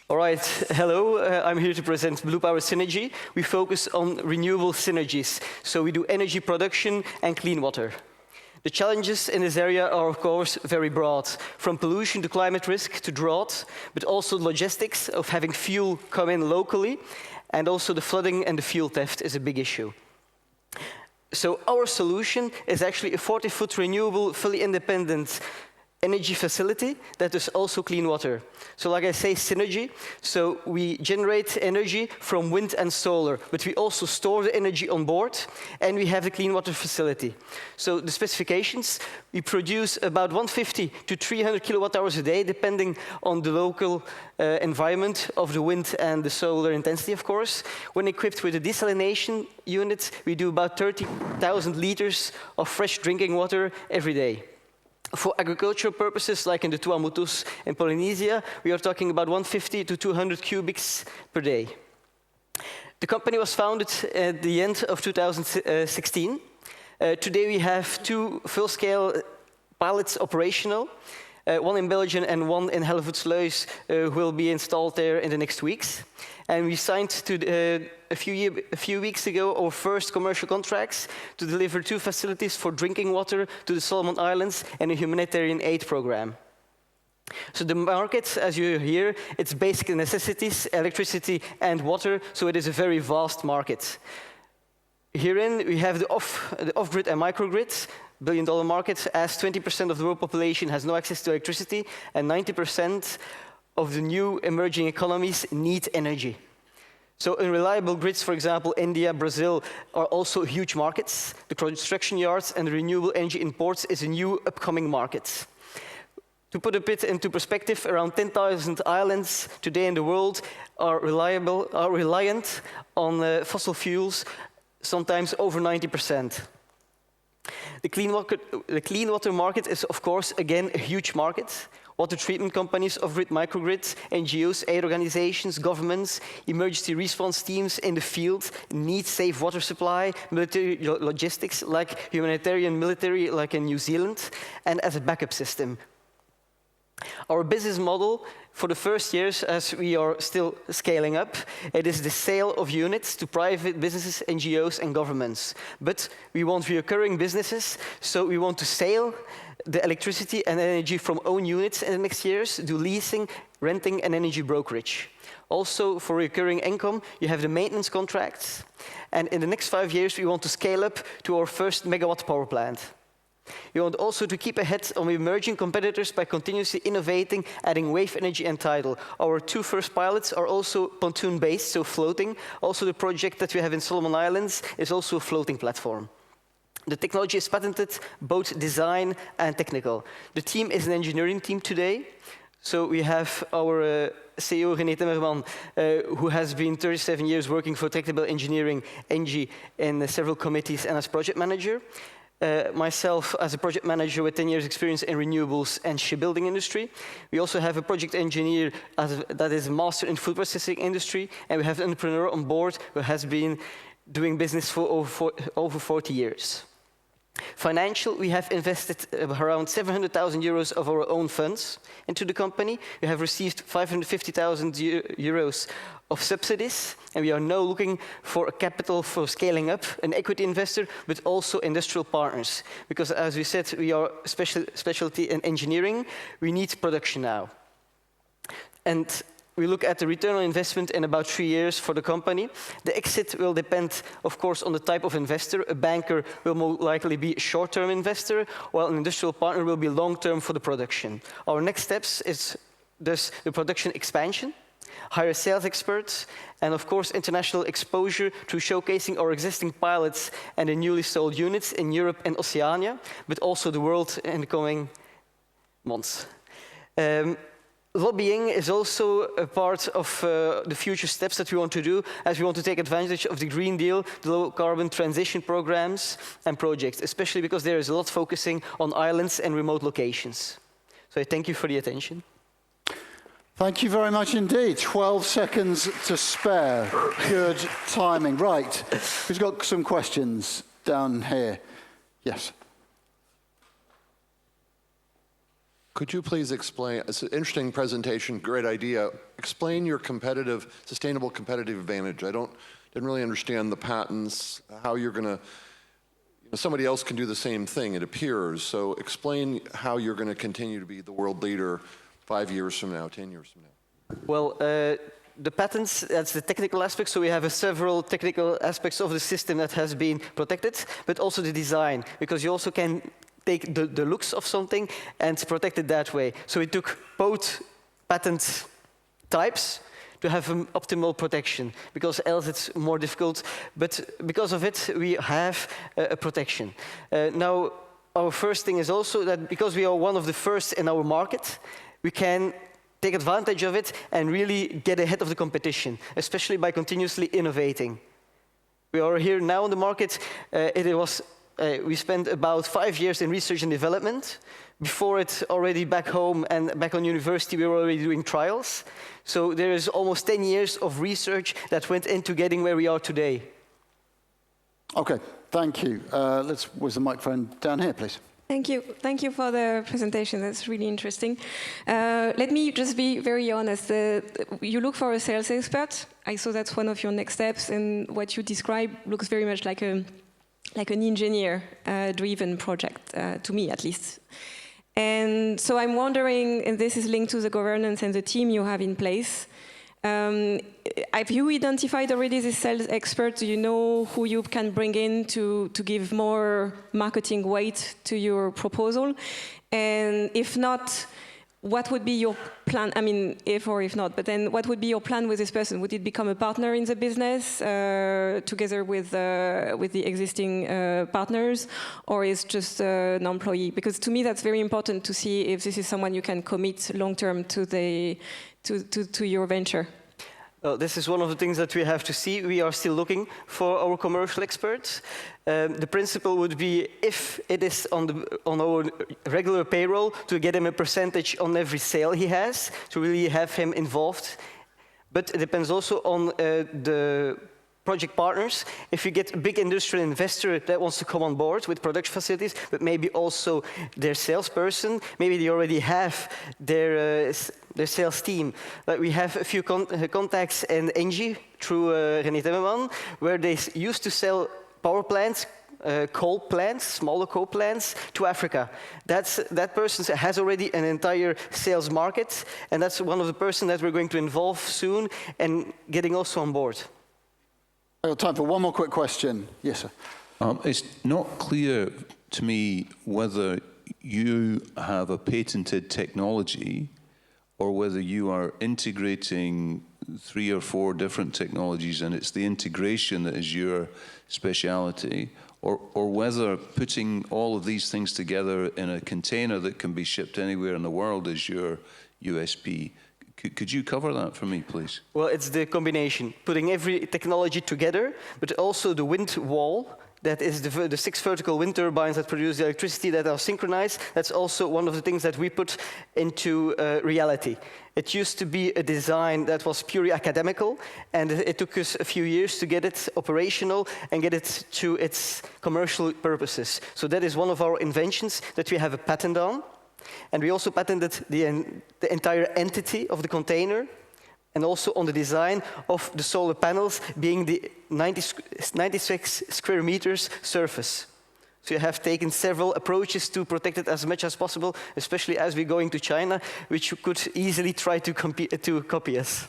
All right, hello, I'm here to present Blue Power Synergy. We focus on renewable synergies, so we do energy production and clean water. The challenges in this area are, of course, very broad, from pollution to climate risk to drought, but also logistics of having fuel come in locally, and also the flooding and the fuel theft is a big issue. So our solution is actually a 40-foot renewable, fully independent energy facility that is also clean water. So like I say, synergy. So we generate energy from wind and solar, but we also store the energy on board, and we have a clean water facility. So the specifications, we produce about 150 to 300 kilowatt hours a day, depending on the local environment of the wind and the solar intensity, of course. When equipped with a desalination unit, we do about 30,000 liters of fresh drinking water every day. For agricultural purposes, like in the Tuamotus in Polynesia, we are talking about 150 to 200 cubics per day. The company was founded at the end of 2016. Today we have 2 full-scale pilots operational, one in Belgium and one in Hellevoetsluis will be installed there in the next weeks. And we signed a few weeks ago our first commercial contracts to deliver 2 facilities for drinking water to the Solomon Islands and a humanitarian aid program. So the market, as you hear, it's basic necessities, electricity and water, so it is a very vast market. Herein we have the off-grid and microgrids, billion-dollar market, as 20% of the world population has no access to electricity and 90% of the new emerging economies need energy. So unreliable grids, for example, India, Brazil, are also huge markets. The construction yards and the renewable energy in ports is a new upcoming market. To put a bit into perspective, around 10,000 islands today in the world are reliant on fossil fuels, sometimes over 90%. The clean water market is, of course, again, a huge market. Water treatment companies, off-grid microgrids, NGOs, aid organizations, governments, emergency response teams in the field need safe water supply, military logistics like humanitarian military like in New Zealand, and as a backup system. Our business model for the first years, as we are still scaling up, it is the sale of units to private businesses, NGOs, and governments. But we want recurring businesses, so we want to sell the electricity and energy from own units in the next years, do leasing, renting, and energy brokerage. Also, for recurring income, you have the maintenance contracts. And in the next 5 years, we want to scale up to our first megawatt power plant. We want also to keep ahead of emerging competitors by continuously innovating, adding wave energy and tidal. Our 2 first pilots are also pontoon-based, so floating. Also, the project that we have in Solomon Islands is also a floating platform. The technology is patented, both design and technical. The team is an engineering team today. So we have our CEO, René Timmerman, who has been 37 years working for Tractable Engineering, ENGIE, in several committees and as project manager. Myself as a project manager with 10 years experience in renewables and shipbuilding industry. We also have a project engineer that is a master in food processing industry, and we have an entrepreneur on board who has been doing business for over 40 years. Financial, we have invested around 700,000 euros of our own funds into the company. We have received 550,000 euros of subsidies, and we are now looking for a capital for scaling up, an equity investor, but also industrial partners. Because as we said, we are specialty in engineering, we need production now. And we look at the return on investment in about 3 years for the company. The exit will depend, of course, on the type of investor. A banker will more likely be a short-term investor, while an industrial partner will be long-term for the production. Our next steps is thus the production expansion, hire sales experts, and of course, international exposure through showcasing our existing pilots and the newly sold units in Europe and Oceania, but also the world in the coming months. Lobbying is also a part of the future steps that we want to do, as we want to take advantage of the Green Deal, the low-carbon transition programs and projects, especially because there is a lot focusing on islands and remote locations. So I thank you for the attention. Thank you very much indeed. 12 seconds to spare. Good timing. Right. Who's got some questions down here? Yes. Could you please explain, it's an interesting presentation, great idea. Explain your sustainable competitive advantage. I didn't really understand the patents, how you're going to, somebody else can do the same thing, it appears. So explain how you're going to continue to be the world leader 5 years from now, 10 years from now. Well, the patents, that's the technical aspect, so we have several technical aspects of the system that has been protected, but also the design, because you also can take the looks of something and protect it that way. So we took both patent types to have an optimal protection, because else it's more difficult. But because of it, we have a protection. Now, our first thing is also that because we are one of the first in our market, we can take advantage of it and really get ahead of the competition, especially by continuously innovating. We are here now on the market. We spent about 5 years in research and development. Before it, already back home and back on university, we were already doing trials. So there is almost 10 years of research that went into getting where we are today. Okay, thank you. Where's the microphone? Down here, please. Thank you. Thank you for the presentation. That's really interesting. Let me just be very honest. You look for a sales expert. I saw that's one of your next steps, and what you describe looks very much like an engineer-driven project, to me at least. And so I'm wondering, and this is linked to the governance and the team you have in place, have you identified already this sales expert? Do you know who you can bring in to give more marketing weight to your proposal? And if not, what would be your plan? I mean, if or if not, but then what would be your plan with this person? Would it become a partner in the business together with the existing partners, or is just an employee? Because to me, that's very important to see if this is someone you can commit long term to your venture. Well, this is one of the things that we have to see. We are still looking for our commercial experts. The principle would be, if it is on our regular payroll, to get him a percentage on every sale he has, to really have him involved. But it depends also on the project partners. If you get a big industrial investor that wants to come on board with production facilities, but maybe also their salesperson, maybe they already have their sales team. But we have a few contacts in Engie through René Timmerman, where they used to sell power plants, coal plants, smaller coal plants, to Africa. That person has already an entire sales market, and that's one of the persons that we're going to involve soon and getting also on board. I've got time for one more quick question. Yes, sir. It's not clear to me whether you have a patented technology or whether you are integrating 3 or 4 different technologies and it's the integration that is your speciality, or whether putting all of these things together in a container that can be shipped anywhere in the world is your USP. Could you cover that for me, please? Well, it's the combination, putting every technology together, but also the wind wall, that is the 6 vertical wind turbines that produce the electricity that are synchronized. That's also one of the things that we put into reality. It used to be a design that was purely academical, and it took us a few years to get it operational and get it to its commercial purposes. So that is one of our inventions that we have a patent on. And we also patented the entire entity of the container, and also on the design of the solar panels being the 96 square meters surface. So you have taken several approaches to protect it as much as possible, especially as we're going to China, which could easily try to copy us.